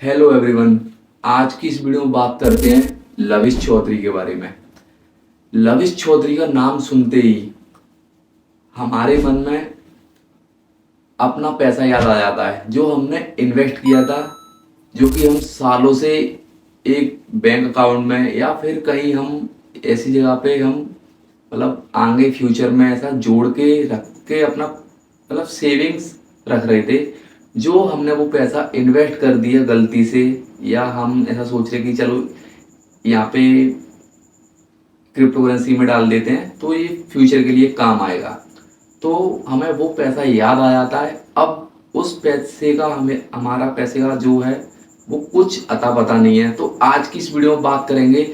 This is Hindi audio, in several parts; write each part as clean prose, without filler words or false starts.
Hello everyone. आज की इस वीडियो में बात करते हैं लविश चौधरी के बारे में। लविश चौधरी का नाम सुनते ही हमारे मन में अपना पैसा याद आ जाता है जो हमने इन्वेस्ट किया था, जो कि हम सालों से एक बैंक अकाउंट में या फिर कहीं हम ऐसी जगह पे हम मतलब आगे फ्यूचर में ऐसा जोड़ के रख के अपना मतलब सेविंग्स रख रहे थे। जो हमने वो पैसा इन्वेस्ट कर दिया गलती से, या हम ऐसा सोच रहे कि चलो यहाँ पे क्रिप्टो करेंसी में डाल देते हैं तो ये फ्यूचर के लिए काम आएगा, तो हमें वो पैसा याद आ जाता है। अब उस पैसे का हमें हमारा पैसे का जो है वो कुछ अता पता नहीं है। तो आज की इस वीडियो में बात करेंगे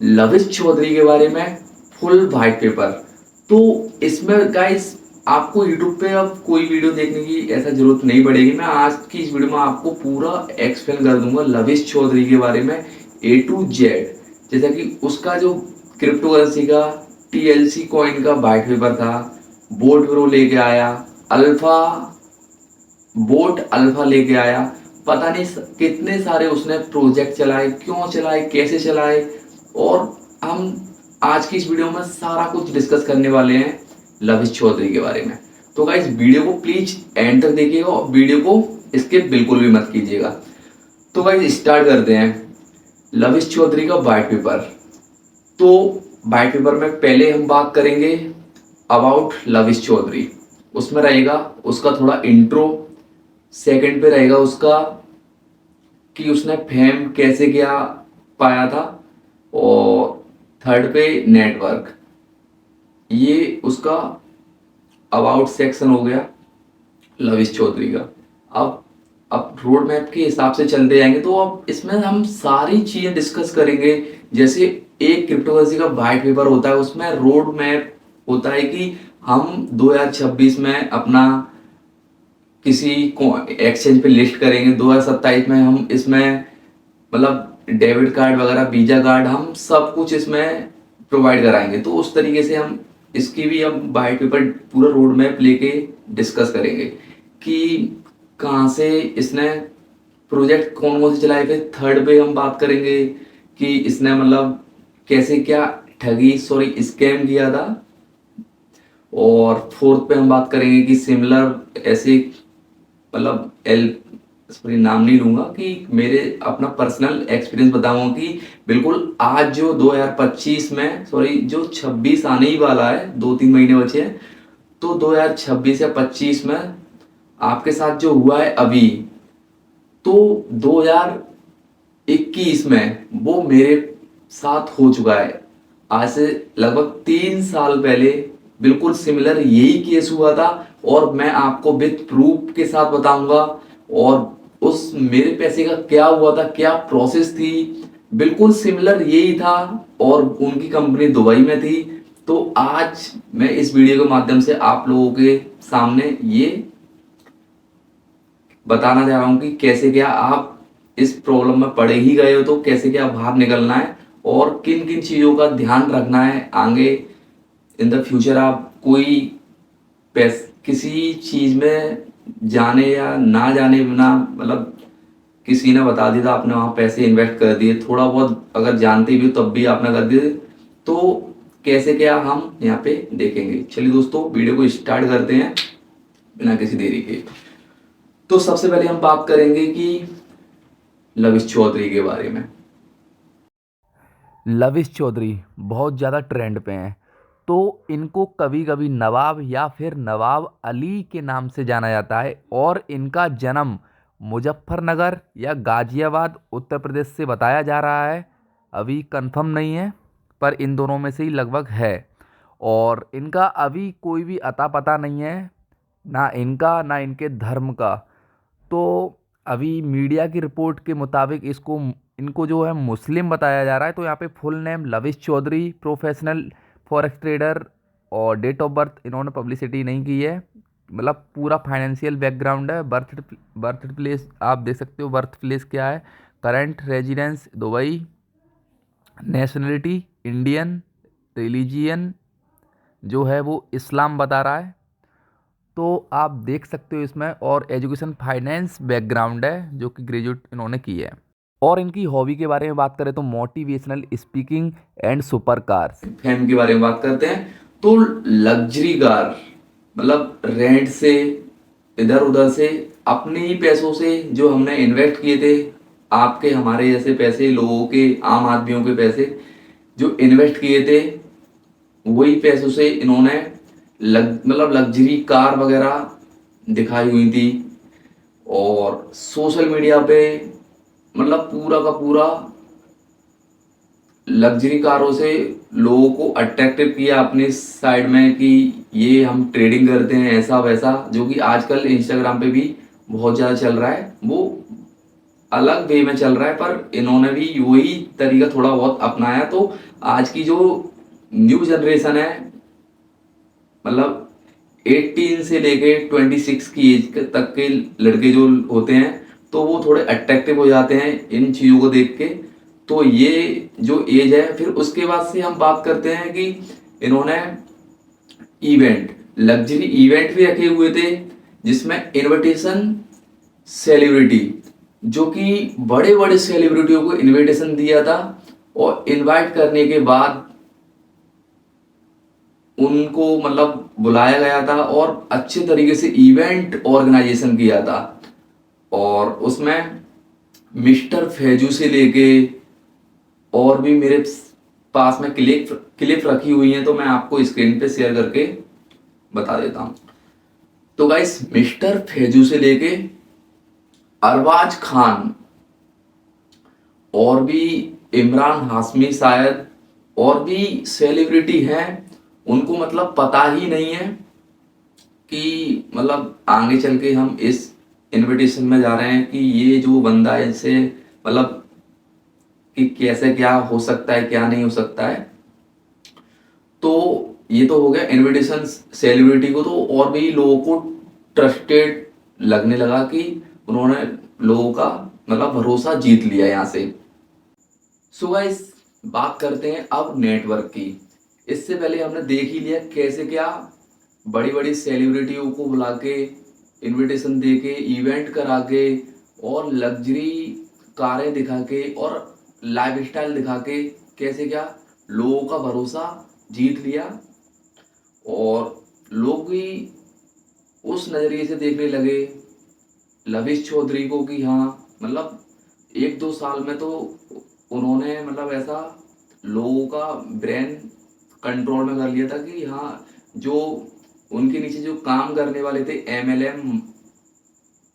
लविश चौधरी के बारे में, फुल वाइट पेपर। तो इसमें गाइस आपको यूट्यूब पे अब कोई वीडियो देखने की ऐसा जरूरत नहीं पड़ेगी। मैं आज की इस वीडियो में आपको पूरा एक्सप्लेन कर दूंगा लविश चौधरी के बारे में ए टू जेड। जैसा कि उसका जो क्रिप्टो करेंसी का टीएलसी कॉइन का वाइट पेपर था, बोट प्रो लेके आया, अल्फा बोट अल्फा लेके आया, पता नहीं कितने सारे उसने प्रोजेक्ट चलाए, क्यों चलाए, कैसे चलाए। और हम आज की इस वीडियो में सारा कुछ डिस्कस करने वाले हैं लविश चौधरी के बारे में। तो गाइस वीडियो को प्लीज एंड तक देखिएगा और वीडियो को स्किप बिल्कुल भी मत कीजिएगा। तो गाइस स्टार्ट करते हैं लविश चौधरी का वाइट पेपर। तो वाइट पेपर में पहले हम बात करेंगे अबाउट लविश चौधरी। उसमें रहेगा उसका थोड़ा इंट्रो, सेकंड पे रहेगा उसका कि उसने फेम कैसे क्या पाया था, और थर्ड पे नेटवर्क। ये उसका अबाउट सेक्शन हो गया लविश चौधरी का। अब रोड मैप के हिसाब से चलते जाएंगे तो अब इसमें हम सारी चीजें डिस्कस करेंगे। जैसे एक क्रिप्टो करेंसी का वाइट पेपर होता है, उसमें रोड मैप होता है कि हम 2026 में अपना किसी एक्सचेंज पे लिस्ट करेंगे, 2027 में हम इसमें मतलब डेबिट कार्ड वगैरह वीजा कार्ड हम सब कुछ इसमें प्रोवाइड कराएंगे। तो उस तरीके से हम इसकी भी अब वाइट पेपर पूरा रोड मैप लेके डिस्कस करेंगे कि कहाँ से इसने प्रोजेक्ट कौन कौन से चलाए। फिर थर्ड पे हम बात करेंगे कि इसने मतलब कैसे क्या ठगी सॉरी स्कैम किया था। और फोर्थ पे हम बात करेंगे कि सिमिलर ऐसे मतलब एल सॉरी नाम नहीं लूंगा, कि मेरे अपना पर्सनल एक्सपीरियंस बताऊंगा कि बिल्कुल आज जो 2025 में सॉरी जो 26 आने ही वाला है, 2-3 महीने बचे हैं, तो 2026 या 25 में आपके साथ जो हुआ है अभी, तो 2021 में वो मेरे साथ हो चुका है। आज से लगभग 3 साल पहले बिल्कुल सिमिलर यही केस हुआ था, और मैं आपको विद प्रूफ के साथ बताऊंगा। और उस मेरे पैसे का क्या हुआ था, क्या प्रोसेस थी, बिल्कुल सिमिलर यही था। और उनकी कंपनी दुबई में थी। तो आज मैं इस वीडियो के माध्यम से आप लोगों के सामने ये बताना चाह रहा हूँ कि कैसे क्या आप इस प्रॉब्लम में पड़े ही गए हो तो कैसे क्या बाहर निकलना है, और किन किन चीज़ों का ध्यान रखना है आगे इन द फ्यूचर। आप कोई किसी चीज़ में जाने या ना जाने बिना मतलब किसी ने बता दिया था, आपने वहाँ पैसे इन्वेस्ट कर दिए, थोड़ा बहुत अगर जानते भी हो तब भी आपने कर दिए, तो कैसे क्या हम यहाँ पे देखेंगे। चलिए दोस्तों वीडियो को स्टार्ट करते हैं बिना किसी देरी के। तो सबसे पहले हम बात करेंगे कि लविश चौधरी के बारे में। लविश चौधरी बहुत ज़्यादा ट्रेंड पे हैं। तो इनको कभी कभी नवाब या फिर नवाब अली के नाम से जाना जाता है, और इनका जन्म मुजफ्फरनगर या गाजियाबाद उत्तर प्रदेश से बताया जा रहा है। अभी कंफर्म नहीं है, पर इन दोनों में से ही लगभग है। और इनका अभी कोई भी अता पता नहीं है, ना इनका ना इनके धर्म का। तो अभी मीडिया की रिपोर्ट के मुताबिक इसको इनको जो है मुस्लिम बताया जा रहा है। तो यहाँ पे full name Lavish Chaudhary, professional forex trader, और डेट ऑफ बर्थ इन्होंने पब्लिसिटी नहीं की है। मतलब पूरा फाइनेंशियल बैकग्राउंड है। बर्थ प्लेस आप देख सकते हो, बर्थ प्लेस क्या है। Current residence Dubai, nationality Indian, religion जो है वो इस्लाम बता रहा है। तो आप देख सकते हो इसमें। और एजुकेशन फाइनेंस बैकग्राउंड है जो कि ग्रेजुएट इन्होंने की है। और इनकी हॉबी के बारे में बात करें तो motivational speaking and super cars. Fam के बारे में बात करते हैं तो लग्जरी कार, मतलब रेंट से, इधर उधर से, अपने ही पैसों से जो हमने इन्वेस्ट किए थे, आपके हमारे जैसे पैसे, लोगों के, आम आदमियों के पैसे जो इन्वेस्ट किए थे, वही पैसों से इन्होंने मतलब लग्जरी कार वगैरह दिखाई हुई थी। और सोशल मीडिया पे मतलब पूरा का पूरा लग्जरी कारों से लोगों को अट्रैक्टिव किया अपने साइड में कि ये हम ट्रेडिंग करते हैं ऐसा वैसा, जो कि आजकल इंस्टाग्राम पे भी बहुत ज़्यादा चल रहा है। वो अलग वे में चल रहा है पर इन्होंने भी वही तरीका थोड़ा बहुत अपनाया। तो आज की जो न्यू जनरेशन है, मतलब 18 से लेके 26 की एज तक के लड़के जो होते हैं, तो वो थोड़े अट्रैक्टिव हो जाते हैं इन चीज़ों को देख के। तो ये जो एज है, फिर उसके बाद से हम बात करते हैं कि इन्होंने इवेंट, लग्जरी इवेंट भी रखे हुए थे जिसमें इनविटेशन सेलिब्रिटी, जो कि बड़े बड़े सेलिब्रिटियों को इनविटेशन दिया था और इनवाइट करने के बाद उनको मतलब बुलाया गया था और अच्छे तरीके से इवेंट ऑर्गेनाइजेशन किया था। और उसमें मिस्टर फैजू से लेके और भी मेरे पास में क्लिप रखी हुई हैं, तो मैं आपको स्क्रीन पे शेयर करके बता देता हूं। तो गाइस, मिस्टर फैजू से लेके अरबाज खान और भी इमरान हाशमी शायद और भी सेलिब्रिटी हैं, उनको मतलब पता ही नहीं है कि मतलब आगे चल के हम इस इनविटेशन में जा रहे हैं कि ये जो बंदा है इससे मतलब कि कैसे क्या हो सकता है क्या नहीं हो सकता है। तो ये तो हो गया इनविटेशन सेलिब्रिटी को। तो और भी लोगों को ट्रस्टेड लगने लगा कि उन्होंने लोगों का मतलब भरोसा जीत लिया यहाँ से। सो गाइस, बात करते हैं अब नेटवर्क की। इससे पहले हमने देख ही लिया कैसे क्या बड़ी बड़ी सेलिब्रिटियों को बुला के, इनविटेशन दे के, इवेंट करा के और लग्जरी कारें दिखा के और लाइफस्टाइल दिखा के कैसे क्या लोगों का भरोसा जीत लिया। और लोग भी उस नज़रिए से देखने लगे लविश चौधरी को कि हाँ, मतलब 1-2 साल में तो उन्होंने मतलब ऐसा लोगों का ब्रेन कंट्रोल में कर लिया था कि हाँ, जो उनके नीचे जो काम करने वाले थे MLM,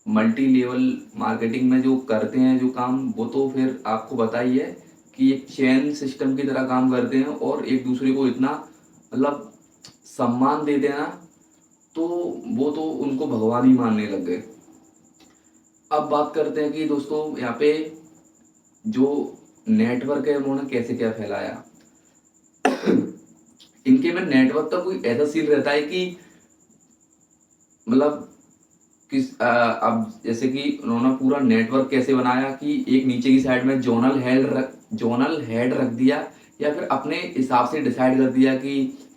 मल्टी लेवल मार्केटिंग में जो करते हैं जो काम, वो तो फिर आपको पता ही है कि एक चेन सिस्टम की तरह काम करते हैं और एक दूसरे को इतना मतलब सम्मान देते हैं ना, तो वो तो उनको भगवान ही मानने लग गए। अब बात करते हैं कि दोस्तों यहाँ पे जो नेटवर्क है उन्होंने कैसे क्या फैलाया। इनके में नेटवर्क का कोई ऐसा सीन रहता है कि मतलब अब जैसे कि उन्होंने पूरा नेटवर्क कैसे बनाया कि एक नीचे की साइड में जोनल हेड रख दिया, या फिर अपने हिसाब से डिसाइड कर दिया कि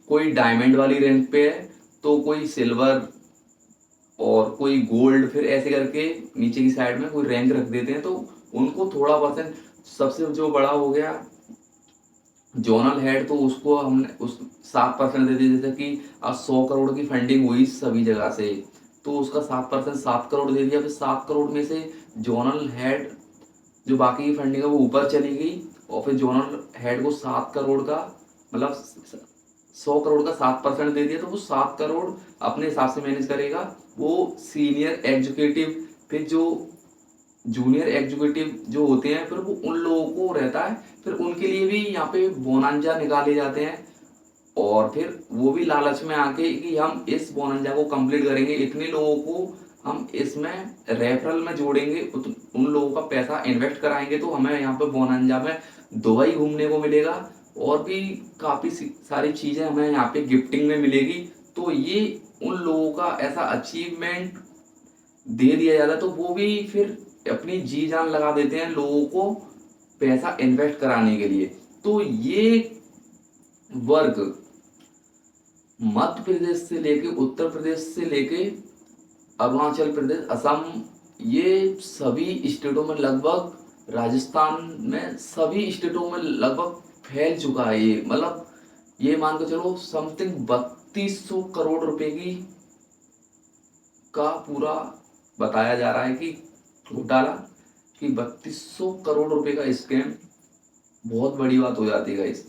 कोई डायमंड वाली रैंक पे है तो कोई सिल्वर और कोई गोल्ड, फिर ऐसे करके नीचे की साइड में कोई रैंक रख देते हैं। तो उनको थोड़ा परसेंट, सबसे जो बड़ा हो गया जोनल हेड, तो उसको हमने उस 7% दे दिया। जैसे कि 100 करोड़ की फंडिंग हुई सभी जगह से, तो उसका 7% 7 करोड़ दे दिया। फिर 7 करोड़ में से जोनल हेड जो बाकी की फंडिंग है वो ऊपर चली गई, और फिर जोनल हेड को 7 करोड़ का मतलब 100 करोड़ का 7% दे दिया। तो वो 7 करोड़ अपने हिसाब से मैनेज करेगा। वो सीनियर एग्जीक्यूटिव, फिर जो जूनियर एग्जीक्यूटिव जो होते हैं, फिर वो उन लोगों को रहता है, फिर उनके लिए भी यहाँ पे बोनांजा निकाले जाते हैं। और फिर वो भी लालच में आके कि हम इस बोनांजा को कंप्लीट करेंगे, इतने लोगों को हम इसमें रेफरल में जोड़ेंगे, उन लोगों का पैसा इन्वेस्ट कराएंगे, तो हमें यहाँ पे बोनांजा में दुबई घूमने को मिलेगा और भी काफ़ी सारी चीज़ें हमें यहाँ पे गिफ्टिंग में मिलेगी। तो ये उन लोगों का ऐसा अचीवमेंट दे दिया जाता है, तो वो भी फिर अपनी जी जान लगा देते हैं लोगों को पैसा इन्वेस्ट कराने के लिए। तो ये वर्ग मध्य प्रदेश से लेके उत्तर प्रदेश से लेके अरुणाचल प्रदेश, असम, ये सभी स्टेटों में लगभग, राजस्थान में सभी स्टेटों में लगभग फैल चुका है ये। मतलब ये मान के चलो समथिंग 3200 करोड़ रुपए की का पूरा बताया जा रहा है कि घोटाला, कि 3200 करोड़ रुपए का स्कैम, बहुत बड़ी बात हो जाती है गाइस।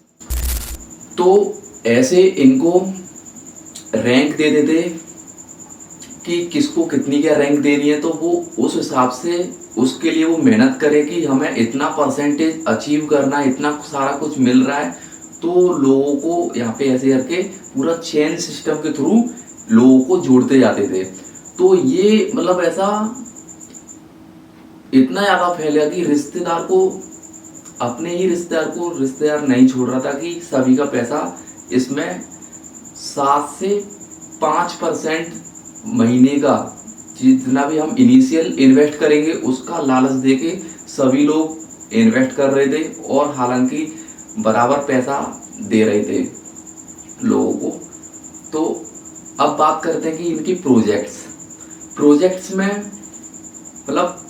तो ऐसे इनको रैंक दे देते कि किसको कितनी क्या रैंक देनी है, तो वो उस हिसाब से उसके लिए वो मेहनत करे कि हमें इतना परसेंटेज अचीव करना है, इतना सारा कुछ मिल रहा है। तो लोगों को यहाँ पे ऐसे करके पूरा चेन सिस्टम के थ्रू लोगों को जोड़ते जाते थे। तो ये मतलब ऐसा इतना ज़्यादा फैल गया कि रिश्तेदार को, अपने ही रिश्तेदार को रिश्तेदार नहीं छोड़ रहा था, कि सभी का पैसा इसमें 7 से 5% महीने का जितना भी हम इनिशियल इन्वेस्ट करेंगे उसका लालच देके सभी लोग इन्वेस्ट कर रहे थे, और हालांकि बराबर पैसा दे रहे थे लोगों को। तो अब बात करते हैं कि इनकी प्रोजेक्ट्स में मतलब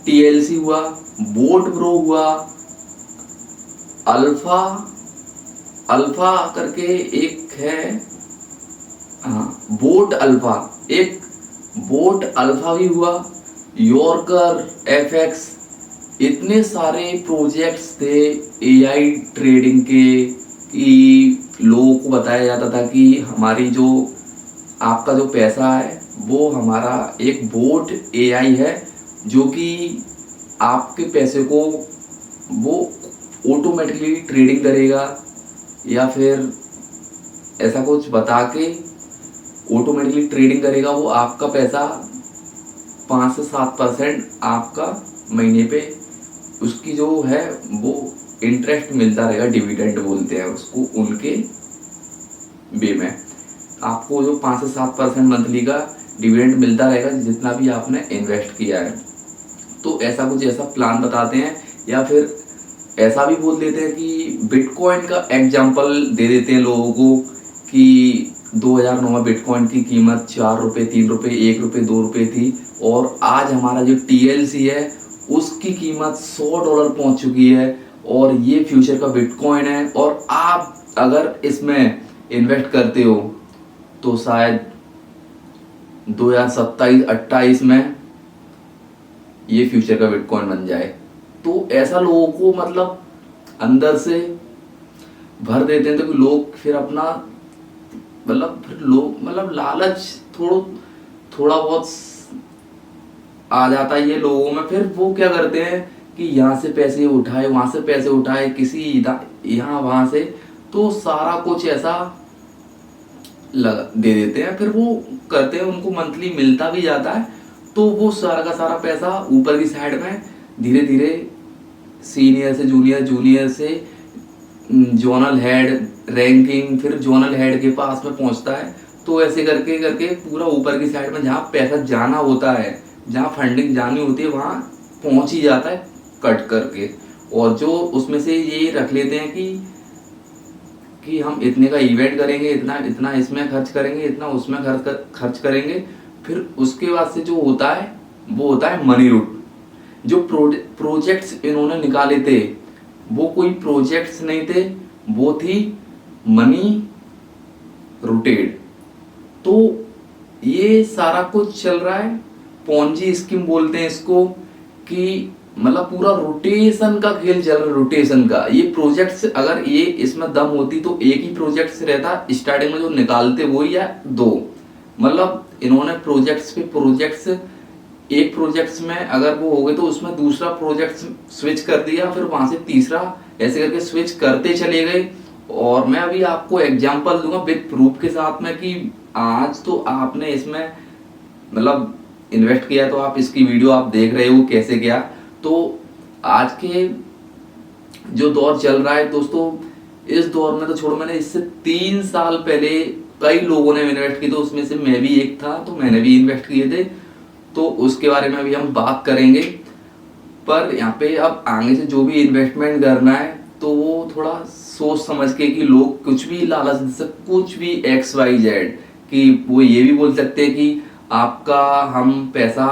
टीएलसी हुआ, बोट ब्रो हुआ, अल्फा अल्फा करके एक है, हाँ बोट अल्फा, एक बोट अल्फा भी हुआ, यॉर्कर, एफएक्स, इतने सारे प्रोजेक्ट्स थे एआई ट्रेडिंग के, कि लोगों को बताया जाता था कि हमारी जो आपका जो पैसा है वो हमारा एक बोट एआई है जो कि आपके पैसे को वो ऑटोमेटिकली ट्रेडिंग करेगा, या फिर ऐसा कुछ बता के ऑटोमेटिकली ट्रेडिंग करेगा। वो आपका पैसा 5 से 7% आपका महीने पे उसकी जो है वो इंटरेस्ट मिलता रहेगा, डिविडेंड बोलते हैं उसको उनके वे में। आपको जो 5 से 7% मंथली का डिविडेंड मिलता रहेगा जितना भी आपने इन्वेस्ट किया है। तो ऐसा कुछ ऐसा प्लान बताते हैं, या फिर ऐसा भी बोल देते हैं कि बिटकॉइन का एग्जाम्पल दे देते हैं लोगों को कि 2009 में बिटकॉइन की कीमत 4 रुपये, 3 रुपये, 1 रुपये, 2 रुपये थी, और आज हमारा जो टीएलसी है उसकी कीमत $100 पहुंच चुकी है, और ये फ्यूचर का बिटकॉइन है। और आप अगर इसमें इन्वेस्ट करते हो तो शायद 2027-28 में ये फ्यूचर का बिटकॉइन बन जाए। तो ऐसा लोगों को मतलब अंदर से भर देते हैं, तो कि लोग फिर अपना मतलब फिर लोग मतलब लालच थोड़ा बहुत आ जाता है ये लोगों में। फिर वो क्या करते हैं कि यहाँ से पैसे उठाए, वहाँ से पैसे उठाए, किसी यहाँ वहाँ से, तो सारा कुछ ऐसा दे देते हैं। फिर वो करते हैं, उनको मंथली मिलता भी जाता है, तो वो सारा का सारा पैसा ऊपर की साइड में धीरे धीरे सीनियर से जूनियर, जूनियर से जोनल हेड, रैंकिंग, फिर जोनल हेड के पास में पहुंचता है। तो ऐसे करके करके पूरा ऊपर की साइड में जहाँ पैसा जाना होता है, जहाँ फंडिंग जानी होती है, वहाँ पहुंच ही जाता है कट करके। और जो उसमें से ये रख लेते हैं कि हम इतने का इवेंट करेंगे, इतना इतना इसमें खर्च करेंगे, इतना उसमें खर्च करेंगे। फिर उसके बाद से जो होता है वो होता है मनी रूट। जो प्रोजेक्ट्स इन्होंने निकाले थे वो कोई प्रोजेक्ट्स नहीं थे, वो थी मनी रूटेड। तो ये सारा कुछ चल रहा है, पोंजी स्कीम बोलते हैं इसको, कि मतलब पूरा रोटेशन का खेल चल रहा है, रोटेशन का। ये प्रोजेक्ट्स अगर ये इसमें दम होती तो एक ही प्रोजेक्ट्स रहता स्टार्टिंग में जो निकालते वो, या दो। मतलब इन्होंने प्रोजेक्ट्स पे प्रोजेक्ट्स, एक प्रोजेक्ट्स में अगर वो हो गए तो उसमें दूसरा प्रोजेक्ट स्विच कर दिया, फिर वहां से तीसरा, ऐसे करके स्विच करते चले गए। और मैं अभी आपको एग्जांपल दूंगा विद प्रूफ के साथ में कि आज तो आपने इसमें मतलब इन्वेस्ट किया, तो आप इसकी वीडियो आप देख रहे हो कैसे क्या। तो आज के जो दौर चल रहा है दोस्तों, इस दौर में तो छोड़ो, मैंने इससे 3 साल पहले कई लोगों ने इन्वेस्ट की, तो उसमें से मैं भी एक था, तो मैंने भी इन्वेस्ट किए थे। तो उसके बारे में भी हम बात करेंगे। पर यहाँ पे अब आगे से जो भी इन्वेस्टमेंट करना है तो वो थोड़ा सोच समझ के, कि लोग कुछ भी लालच से कुछ भी XYZ कि वो ये भी बोल सकते हैं कि आपका हम पैसा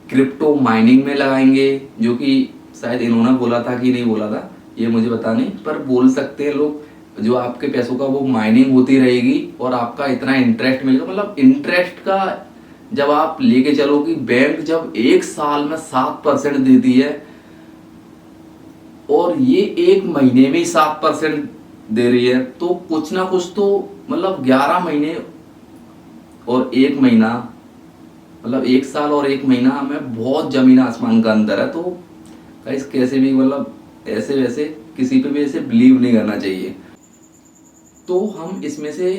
क्रिप्टो माइनिंग में लगाएंगे, जो कि शायद इन्होंने बोला था कि नहीं बोला था, ये मुझे पता नहीं, पर बोल सकते हैं लोग जो आपके पैसों का वो माइनिंग होती रहेगी और आपका इतना इंटरेस्ट मिलेगा। मतलब इंटरेस्ट का जब आप लेके चलो कि बैंक जब 1 साल में 7% देती है और ये 1 महीने में ही 7% दे रही है, तो कुछ ना कुछ तो मतलब 11 महीने और 1 महीना, मतलब 1 साल और 1 महीना में बहुत जमीन आसमान का अंतर है। तो गाइस कैसे भी मतलब ऐसे वैसे किसी पे भी ऐसे बिलीव नहीं करना चाहिए। तो हम इसमें से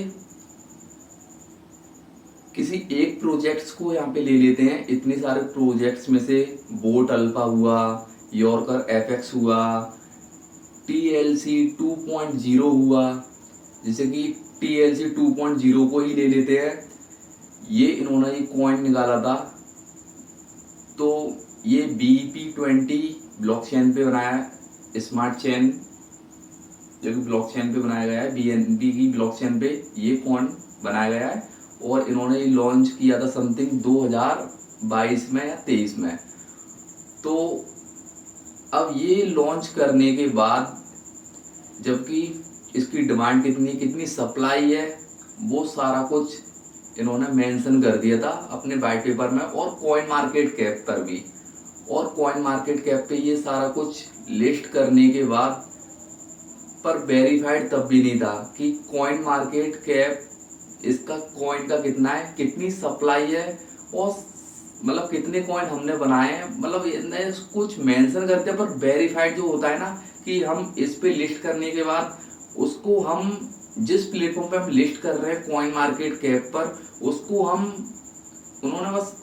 किसी एक प्रोजेक्ट्स को यहाँ पे ले लेते हैं। इतने सारे प्रोजेक्ट्स में से बोट अल्फा हुआ, यॉर्कर एफएक्स हुआ, TLC 2.0 हुआ, जैसे कि TLC 2.0 को ही ले लेते हैं। ये इन्होंने ये कॉइन निकाला था, तो ये BEP20 ब्लॉकचेन पे बनाया है, स्मार्ट चेन जो कि ब्लॉकचेन पे बनाया गया है, BNB की ब्लॉकचेन पे ये कॉइन बनाया गया है। और इन्होंने ये लॉन्च किया था समथिंग 2022 में या 23 में। तो अब ये लॉन्च करने के बाद, जबकि इसकी डिमांड कितनी कितनी सप्लाई है, वो सारा कुछ इन्होंने मेंशन कर दिया था अपने वाइट पेपर में और कॉइन मार्केट कैप पर भी। और कॉइन मार्केट कैप पे ये सारा कुछ लिस्ट करने के बाद, पर वेरीफाइड तब भी नहीं था कि कॉइन मार्केट कैप इसका कॉइन का कितना है, कितनी सप्लाई है और मतलब कितने कॉइन हमने बनाए हैं। मतलब ये कुछ मेंशन करते हैं, पर वेरीफाइड जो होता है ना कि हम इस पे लिस्ट करने के बाद उसको हम जिस प्लेटफॉर्म पे हम लिस्ट कर रहे हैं कॉइन मार्केट कैप पर, उसको हम उन्होंने बस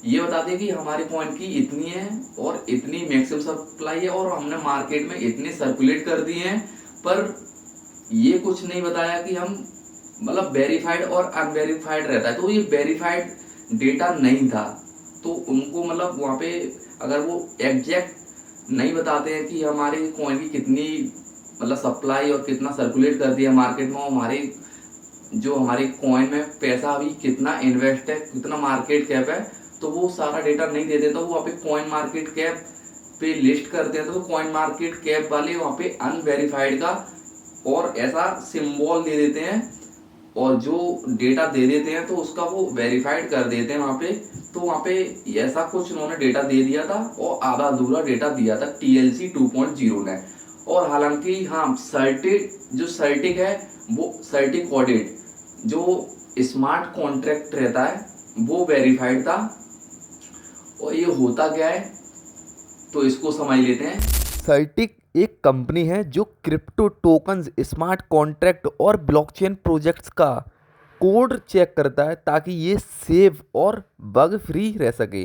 ये बता दिया कि हमारे कॉइन की इतनी है और इतनी मैक्सिमम सप्लाई है और हमने मार्केट में इतने सर्कुलेट कर दिए हैं। पर ये कुछ नहीं बताया कि हम मतलब वेरीफाइड और अनवेरीफाइड रहता है, तो ये वेरीफाइड डेटा नहीं था। तो उनको मतलब वहाँ पे अगर वो एग्जैक्ट नहीं बताते हैं कि हमारे कॉइन की कितनी मतलब सप्लाई और कितना सर्कुलेट कर दिया मार्केट में, और हमारे जो हमारे कॉइन में पैसा अभी कितना इन्वेस्ट है, कितना मार्केट कैप है, तो वो सारा डेटा नहीं दे देता। वो वहाँ पे कॉइन मार्केट कैप पे लिस्ट करते हैं, तो कॉइन मार्केट कैप वाले वहाँ पे अनवेरीफाइड का और ऐसा सिंबल दे देते हैं, और जो डेटा दे देते हैं तो उसका वो वेरीफाइड कर देते हैं वहाँ पे। तो वहाँ पे ऐसा कुछ उन्होंने डेटा दे दिया था और आधा अधूरा डेटा दिया था TLC 2.0 ने। और हालांकि हाँ, सर्टिक है, वो सर्टिक ऑडिट जो स्मार्ट कॉन्ट्रैक्ट रहता है वो वेरीफाइड था। और ये होता क्या है तो इसको समझ लेते हैं। सर्टिक एक कंपनी है जो क्रिप्टो टोकन्स, स्मार्ट कॉन्ट्रैक्ट और ब्लॉकचेन प्रोजेक्ट्स का कोड चेक करता है ताकि ये सेफ और बग फ्री रह सके।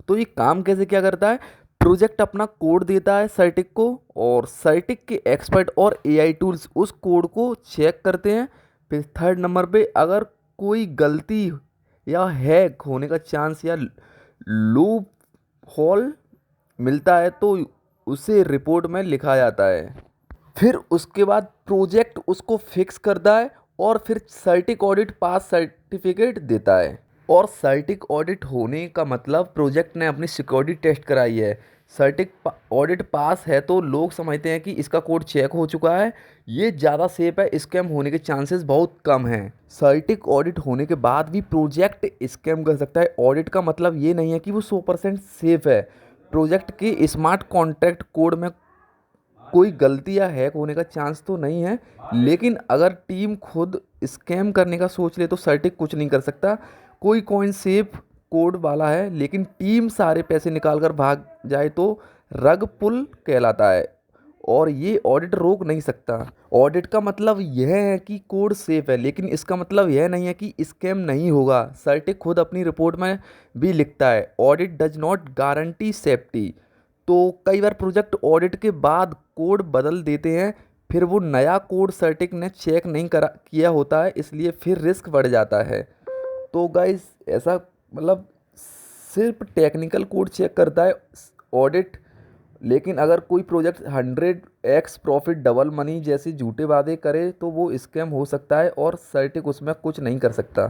तो ये काम कैसे क्या करता है, प्रोजेक्ट अपना कोड देता है सर्टिक को, और सर्टिक के एक्सपर्ट और AI टूल्स उस कोड को चेक करते हैं। फिर थर्ड नंबर पे अगर कोई गलती या हैक होने का चांस या लूप होल मिलता है तो उसे रिपोर्ट में लिखा जाता है। फिर उसके बाद प्रोजेक्ट उसको फिक्स करता है और फिर सर्टिक ऑडिट पास सर्टिफिकेट देता है। और सर्टिक ऑडिट होने का मतलब प्रोजेक्ट ने अपनी सिक्योरिटी टेस्ट कराई है। सर्टिक ऑडिट पास है तो लोग समझते हैं कि इसका कोड चेक हो चुका है, ये ज़्यादा सेफ है, स्कैम होने के चांसेस बहुत कम हैं। सर्टिक ऑडिट होने के बाद भी प्रोजेक्ट स्कैम कर सकता है। ऑडिट का मतलब ये नहीं है कि वो 100% सेफ है। प्रोजेक्ट के स्मार्ट कॉन्ट्रैक्ट कोड में कोई गलती या हैक होने का चांस तो नहीं है, लेकिन अगर टीम खुद स्कैम करने का सोच ले तो सर्टिक कुछ नहीं कर सकता। कोई कॉइन सेफ कोड वाला है लेकिन टीम सारे पैसे निकाल कर भाग जाए तो रग पुल कहलाता है और ये ऑडिट रोक नहीं सकता। ऑडिट का मतलब यह है कि कोड सेफ है, लेकिन इसका मतलब यह नहीं है कि स्कैम नहीं होगा। सर्टिक खुद अपनी रिपोर्ट में भी लिखता है, audit does not guarantee safety. तो कई बार प्रोजेक्ट ऑडिट के बाद कोड बदल देते हैं, फिर वो नया कोड सर्टिक ने चेक नहीं करा किया होता है, इसलिए फिर रिस्क बढ़ जाता है। तो गाइस ऐसा मतलब सिर्फ टेक्निकल कोड चेक करता है ऑडिट, लेकिन अगर कोई project 100x profit double money जैसे झूठे वादे करे तो वो स्कैम हो सकता है और सर्टिक उसमें कुछ नहीं कर सकता।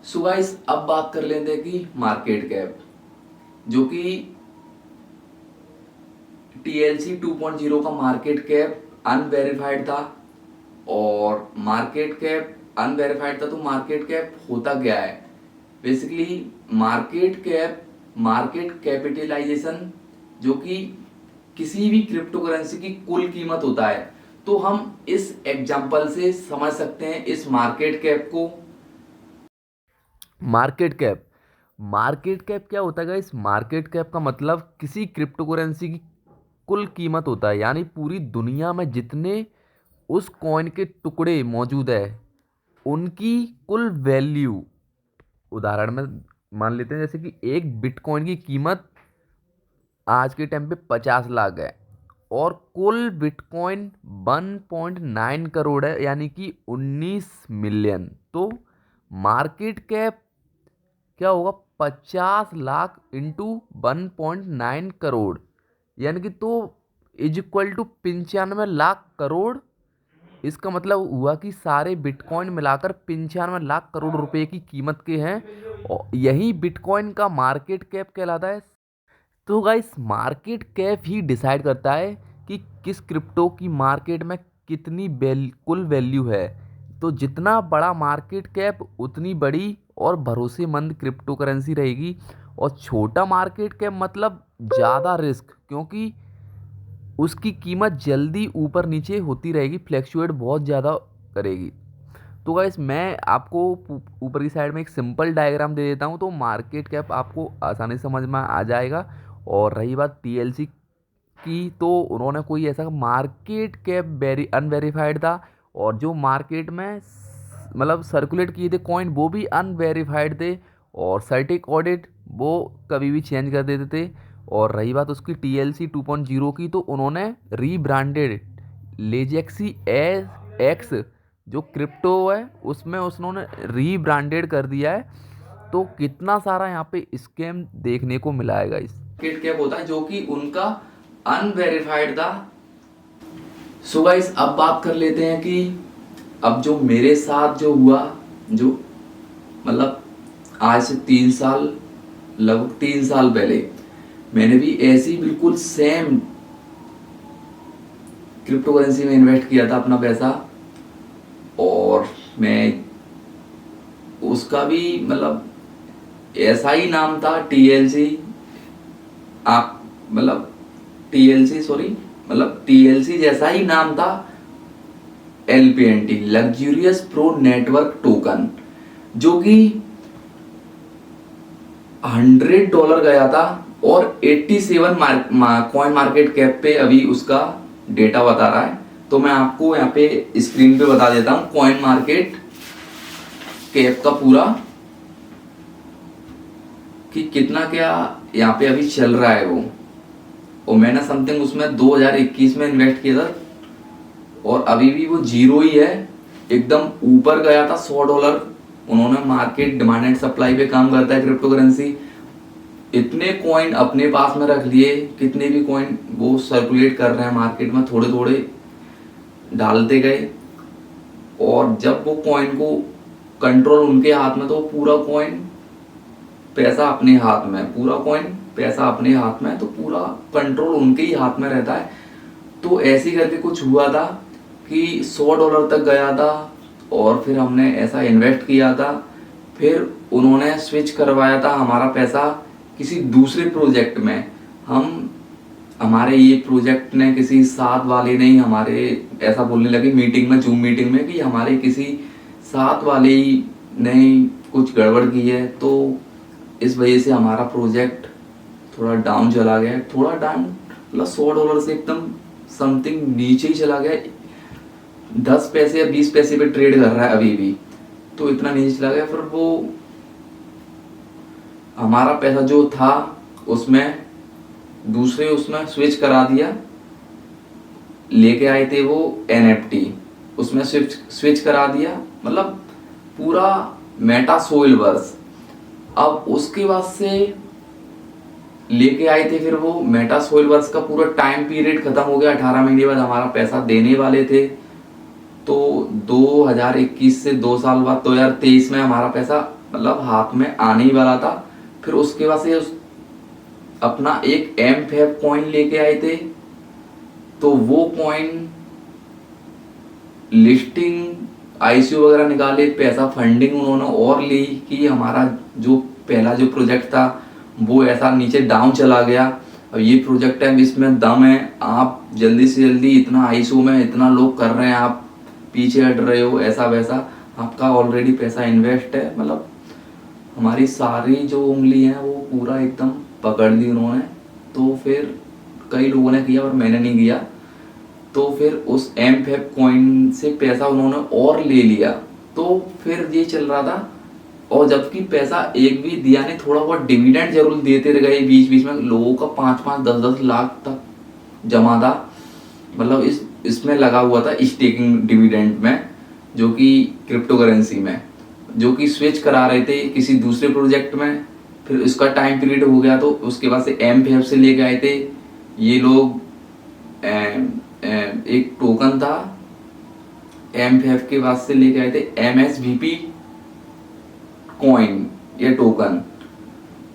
सो गाइस, अब बात कर लेते हैं कि मार्केट कैप, जो कि TLC 2.0 का मार्केट कैप अनवेरिफाइड था। और मार्केट कैप अनवेरिफाइड था, तो मार्केट कैप होता क्या है? Basically market cap market capitalisation, जो कि किसी भी क्रिप्टो करेंसी की कुल कीमत होता है। तो हम इस एग्जांपल से समझ सकते हैं इस मार्केट कैप को। मार्केट कैप क्या होता है इस मार्केट कैप का मतलब किसी क्रिप्टो करेंसी की कुल कीमत होता है, यानी पूरी दुनिया में जितने उस कॉइन के टुकड़े मौजूद है उनकी कुल वैल्यू। उदाहरण में मान लेते हैं जैसे कि एक बिटकॉइन की कीमत आज के टाइम पे 50 लाख है और कुल बिटकॉइन 1.9 करोड़ है, यानी कि 19 मिलियन। तो मार्केट कैप क्या होगा? 50 लाख इंटू 1.9 करोड़, यानी कि तो is equal to 95 lakh crore. इसका मतलब हुआ कि सारे बिटकॉइन मिलाकर 95 लाख करोड़ रुपए की कीमत के हैं और यही बिटकॉइन का मार्केट कैप कहलाता है। तो गाइस मार्केट कैप ही डिसाइड करता है कि किस क्रिप्टो की मार्केट में कितनी कुल वैल्यू है। तो जितना बड़ा मार्केट कैप उतनी बड़ी और भरोसेमंद क्रिप्टो करेंसी रहेगी, और छोटा मार्केट कैप मतलब ज़्यादा रिस्क, क्योंकि उसकी कीमत जल्दी ऊपर नीचे होती रहेगी, फ्लैक्चुएट बहुत ज़्यादा करेगी। तो गाइस मैं आपको ऊपर की साइड में एक सिंपल डायग्राम दे देता हूँ, तो मार्केट कैप आपको आसानी से समझ में आ जाएगा। और रही बात TLC की, तो उन्होंने कोई ऐसा मार्केट कैप वेरी अनवेरीफाइड था, और जो मार्केट में मतलब सर्कुलेट किए थे कॉइन वो भी अनवेरीफाइड थे, और सर्टिक ऑडिट वो कभी भी चेंज कर देते थे। और रही बात उसकी TLC 2.0 की, तो उन्होंने रीब्रांडेड लेजेक्सी एक्स जो क्रिप्टो है उसमें उन्होंने रीब्रांडेड कर दिया है। तो कितना सारा यहाँ पे स्कैम देखने को मिला है गाइस। मार्केट कैप होता है जो कि उनका अनवेरिफाइड था। सो गाइस, अब बात कर लेते हैं कि अब जो मेरे साथ जो हुआ, जो मतलब आज से 3 साल, लगभग 3 साल पहले मैंने भी ऐसी बिल्कुल सेम क्रिप्टो करेंसी में इन्वेस्ट किया था अपना पैसा। और मैं उसका भी मतलब ऐसा ही नाम था TLC, आप मतलब TLC सॉरी, मतलब TLC जैसा ही नाम था, LPNT luxurious pro network token, जो कि $100 गया था और 87 कॉइन मार्केट कैप पे अभी उसका डेटा बता रहा है। तो मैं आपको यहाँ पे स्क्रीन पे बता देता हूँ कॉइन मार्केट कैप का पूरा कि कितना क्या यहाँ पे अभी चल रहा है वो। और मैंने समथिंग उसमें 2021 में इन्वेस्ट किया था और अभी भी वो जीरो ही है, एकदम ऊपर गया था $100। उन्होंने मार्केट डिमांड एंड सप्लाई पे काम करता है क्रिप्टो करेंसी। इतने कॉइन अपने पास में रख लिए, कितने भी कॉइन वो सर्कुलेट कर रहे हैं मार्केट में, थोड़े थोड़े डालते गए। और जब वो कॉइन को कंट्रोल उनके हाथ में, तो पूरा कॉइन पैसा अपने हाथ में, पूरा कॉइन पैसा अपने हाथ में, तो पूरा कंट्रोल उनके ही हाथ में रहता है। तो ऐसे ही करके कुछ हुआ था कि $100 तक गया था और फिर हमने ऐसा इन्वेस्ट किया था। फिर उन्होंने स्विच करवाया था हमारा पैसा किसी दूसरे प्रोजेक्ट में। हमारे ये प्रोजेक्ट ने किसी साथ वाले ने ही हमारे ऐसा बोलने लगे मीटिंग में, जूम मीटिंग में, कि हमारे किसी साथ वाले ही ने कुछ गड़बड़ की है। तो इस वजह से हमारा प्रोजेक्ट थोड़ा डाउन चला गया, थोड़ा डाउन मतलब $100 से एकदम समथिंग नीचे ही चला गया। 10 पैसे या 20 पैसे पे ट्रेड कर रहा है अभी भी, तो इतना नीचे चला गया। फिर वो हमारा पैसा जो था उसमें दूसरे उसमें स्विच करा दिया, लेके आए थे वो NFT, उसमें स्विच करा दिया, मतलब पूरा मेटा सोइल वर्स। अब उसके बाद से लेके आए थे, फिर वो मेटा सोल्यूवर्स का पूरा टाइम पीरियड खत्म हो गया, 18 महीने बाद हमारा पैसा देने वाले थे। तो 2021 से 2 साल बाद 2023 में हमारा पैसा मतलब हाथ में आने ही वाला था। फिर उसके बाद से अपना एक एम फैब कॉइन लेके आए थे, तो वो कॉइन लिस्टिंग आईसीयू वगैरह निकाले, पैसा फंडिंग उन्होंने और ली कि हमारा जो पहला जो प्रोजेक्ट था वो ऐसा नीचे डाउन चला गया। अब ये प्रोजेक्ट है, इसमें दम है, आप जल्दी से जल्दी इतना आईसीयू में इतना लोग कर रहे हैं, आप पीछे हट रहे हो, ऐसा वैसा, आपका ऑलरेडी पैसा इन्वेस्ट है। मतलब हमारी सारी जो उंगली है वो पूरा एकदम पकड़ ली उन्होंने। तो फिर कई लोगों ने किया और मैंने नहीं किया, तो फिर उस एम फैब कॉइन से पैसा उन्होंने और ले लिया। तो फिर ये चल रहा था, और जबकि पैसा एक भी दिया नहीं, थोड़ा बहुत डिविडेंड जरूर देते रह गए बीच बीच में, लोगों का 5-5 10-10 लाख तक जमा था, मतलब इसमें लगा हुआ था स्टेकिंग डिविडेंड में, जो कि क्रिप्टो करेंसी में, जो कि स्विच करा रहे थे किसी दूसरे प्रोजेक्ट में। फिर उसका टाइम पीरियड हो गया, तो उसके बाद से एम फैब से लेके आए थे ये लोग। एक टोकन था, एम फैब के बाद से लेके आए थे MSVP कॉइन या टोकन।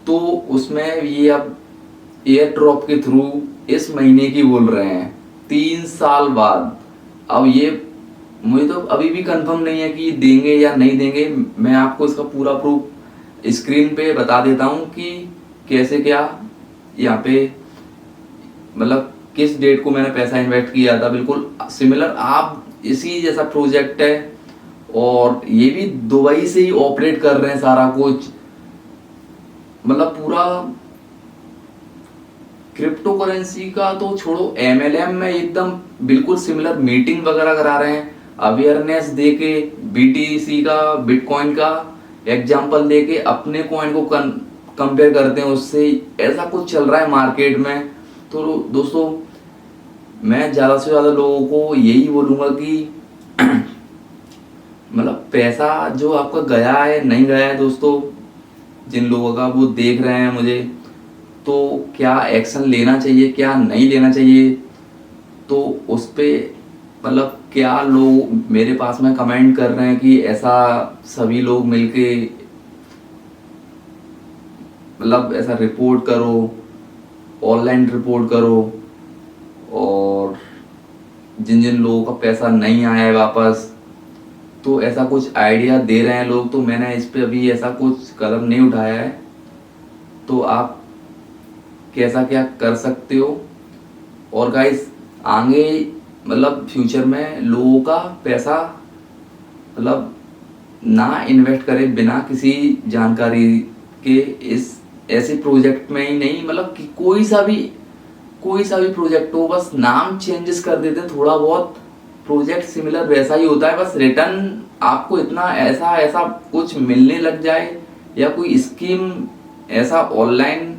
तो उसमें ये अब एयर ड्रॉप के थ्रू इस महीने की बोल रहे हैं 3 साल बाद। अब ये मुझे तो अभी भी कंफर्म नहीं है कि देंगे या नहीं देंगे। मैं आपको इसका पूरा प्रूफ स्क्रीन पे बता देता हूँ कि कैसे क्या यहाँ पे, मतलब किस डेट को मैंने पैसा इन्वेस्ट किया था, बिल्कुल सिमिलर आप इसी जैसा प्रोजेक्ट है। और ये भी दुबई से ही ऑपरेट कर रहे हैं सारा कुछ, मतलब पूरा क्रिप्टो करेंसी का तो छोड़ो, MLM में एकदम बिल्कुल सिमिलर मीटिंग वगैरह करा रहे हैं, अवेयरनेस देके BTC का, बिटकॉइन का एग्जांपल देके अपने कॉइन को कंपेयर करते हैं उससे, ऐसा कुछ चल रहा है मार्केट में। तो दोस्तों मैं ज़्यादा से ज़्यादा लोगों को यही बोलूँगा कि मतलब पैसा जो आपका गया है नहीं गया है दोस्तों, जिन लोगों का वो देख रहे हैं मुझे, तो क्या एक्शन लेना चाहिए क्या नहीं लेना चाहिए, तो उस पे मतलब क्या लोग मेरे पास में कमेंट कर रहे हैं कि ऐसा सभी लोग मिलके मतलब ऐसा रिपोर्ट करो, ऑनलाइन रिपोर्ट करो, और जिन जिन लोगों का पैसा नहीं आया है वापस, तो ऐसा कुछ आइडिया दे रहे हैं लोग। तो मैंने इस पे अभी ऐसा कुछ कदम नहीं उठाया है, तो आप कैसा क्या कर सकते हो। और गाइस आगे मतलब फ्यूचर में लोगों का पैसा मतलब ना इन्वेस्ट करें बिना किसी जानकारी के इस ऐसे प्रोजेक्ट में ही नहीं, मतलब कि कोई सा भी प्रोजेक्ट हो, बस नाम चेंजेस कर देते हैं थोड़ा बहुत, प्रोजेक्ट सिमिलर वैसा ही होता है, बस रिटर्न आपको इतना ऐसा कुछ मिलने लग जाए, या कोई स्कीम ऐसा ऑनलाइन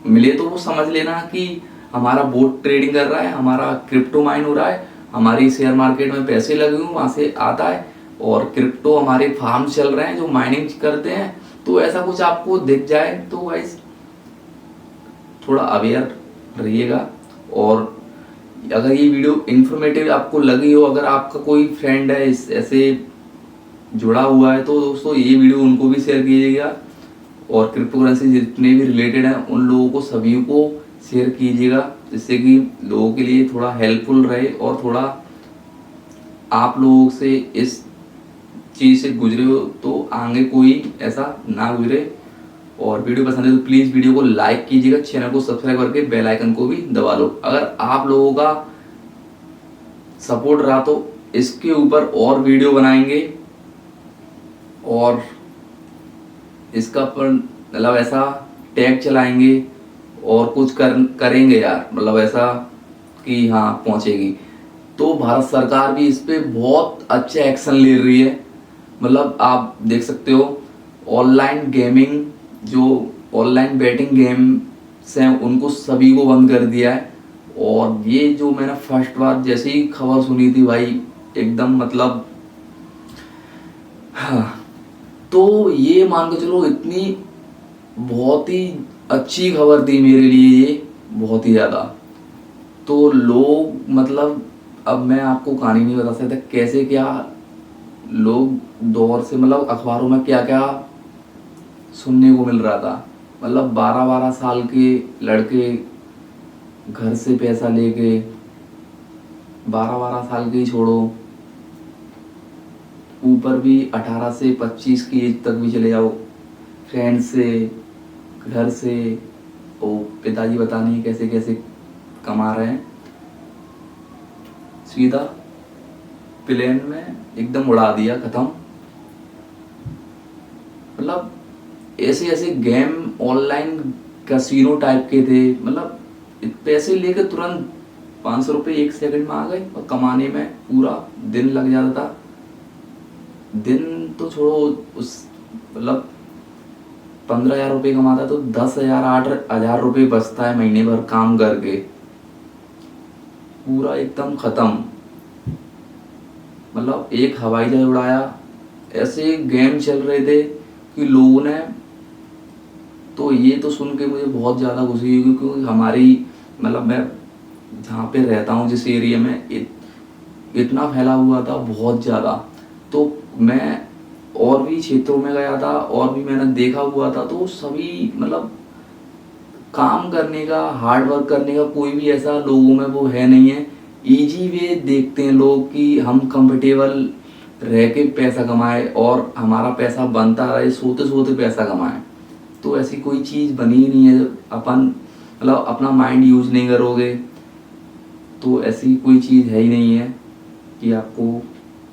मिले, तो वो समझ लेना कि हमारा बोट ट्रेडिंग कर रहा है, हमारा क्रिप्टो माइन हो रहा है, हमारी शेयर मार्केट में पैसे लगे हुए वहाँ से आता है, और क्रिप्टो हमारे फार्म चल रहे हैं जो माइनिंग करते हैं। तो ऐसा कुछ आपको दिख जाए तो गाइस थोड़ा अवेयर रहिएगा। और अगर ये वीडियो इन्फॉर्मेटिव आपको लगी हो, अगर आपका कोई फ्रेंड है इस ऐसे जुड़ा हुआ है, तो दोस्तों ये वीडियो उनको भी शेयर कीजिएगा, और क्रिप्टो करेंसी जितने भी रिलेटेड हैं उन लोगों को सभी को शेयर कीजिएगा, जिससे कि लोगों के लिए थोड़ा हेल्पफुल रहे, और थोड़ा आप लोगों से इस चीज़ से गुजरे हो तो आगे कोई ऐसा ना गुजरे। और वीडियो पसंद है तो प्लीज़ वीडियो को लाइक कीजिएगा, चैनल को सब्सक्राइब करके बेल आइकन को भी दबा लो। अगर आप लोगों का सपोर्ट रहा तो इसके ऊपर और वीडियो बनाएंगे, और इसका पर मतलब ऐसा टैग चलाएंगे, और कुछ करेंगे यार, मतलब ऐसा कि हाँ पहुंचेगी। तो भारत सरकार भी इस पे बहुत अच्छा एक्शन ले रही है, मतलब आप देख सकते हो ऑनलाइन गेमिंग, जो ऑनलाइन बैटिंग गेम्स हैं उनको सभी को बंद कर दिया है। और ये जो मैंने फर्स्ट बार जैसे ही खबर सुनी थी भाई, एकदम मतलब हाँ, तो ये मान के चलो इतनी बहुत ही अच्छी खबर थी मेरे लिए ये, बहुत ही ज़्यादा। तो लोग मतलब, अब मैं आपको कहानी नहीं बता सकता कैसे क्या लोग दौर से, मतलब अखबारों में क्या क्या सुनने को मिल रहा था। मतलब 12-12 साल के लड़के घर से पैसा लेके, 12-12 साल के ही छोड़ो, ऊपर भी 18 से 25 की एज तक भी चले जाओ, फ्रेंड से, घर से, ओ पिताजी पता नहीं कैसे कैसे कमा रहे हैं, सीधा प्लेन में एकदम उड़ा दिया, खत्म। मतलब ऐसे ऐसे गेम ऑनलाइन कैसीनो टाइप के थे, मतलब पैसे लेके तुरंत 500 रुपये 1 सेकंड में आ गए और कमाने में पूरा दिन लग जाता था। दिन तो छोड़ो, उस मतलब 15,000 रुपये कमाता तो 10,000 8,000 रुपये बचता है महीने भर काम करके, पूरा एकदम खत्म। मतलब एक हवाई जहाज उड़ाया, ऐसे गेम चल रहे थे कि लोगों ने, तो ये तो सुन के मुझे बहुत ज़्यादा खुशी हुई क्योंकि हमारी, मतलब मैं जहाँ पे रहता हूँ जिस एरिया में इतना फैला हुआ था बहुत ज़्यादा। तो मैं और भी क्षेत्रों में गया था और भी मैंने देखा हुआ था, तो सभी मतलब काम करने का, हार्ड वर्क करने का कोई भी ऐसा लोगों में वो है नहीं है। इजी वे देखते हैं लोग कि हम कंफर्टेबल रह के पैसा कमाए और हमारा पैसा बनता रहे, सोते सोते पैसा कमाए। तो ऐसी कोई चीज़ बनी ही नहीं है। अपन मतलब अपना माइंड यूज नहीं करोगे तो ऐसी कोई चीज़ है ही नहीं है कि आपको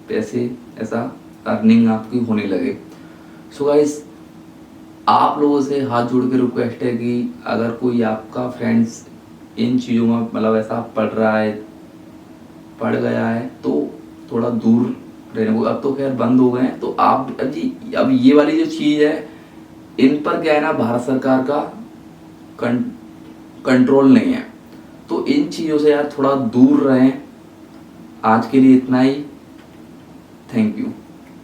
पैसे ऐसा अर्निंग आपकी होने लगे। सो गाइस, आप लोगों से हाथ जोड़ के रिक्वेस्ट है कि अगर कोई आपका फ्रेंड्स इन चीज़ों में मतलब ऐसा पढ़ रहा है, पढ़ गया है, तो थोड़ा दूर रहने को, अब तो खैर बंद हो गए हैं। तो आप अब ये वाली जो चीज़ है, इन पर क्या है ना, भारत सरकार का कंट्रोल नहीं है। तो इन चीज़ों से यार थोड़ा दूर रहें। आज के लिए इतना ही। Thank you.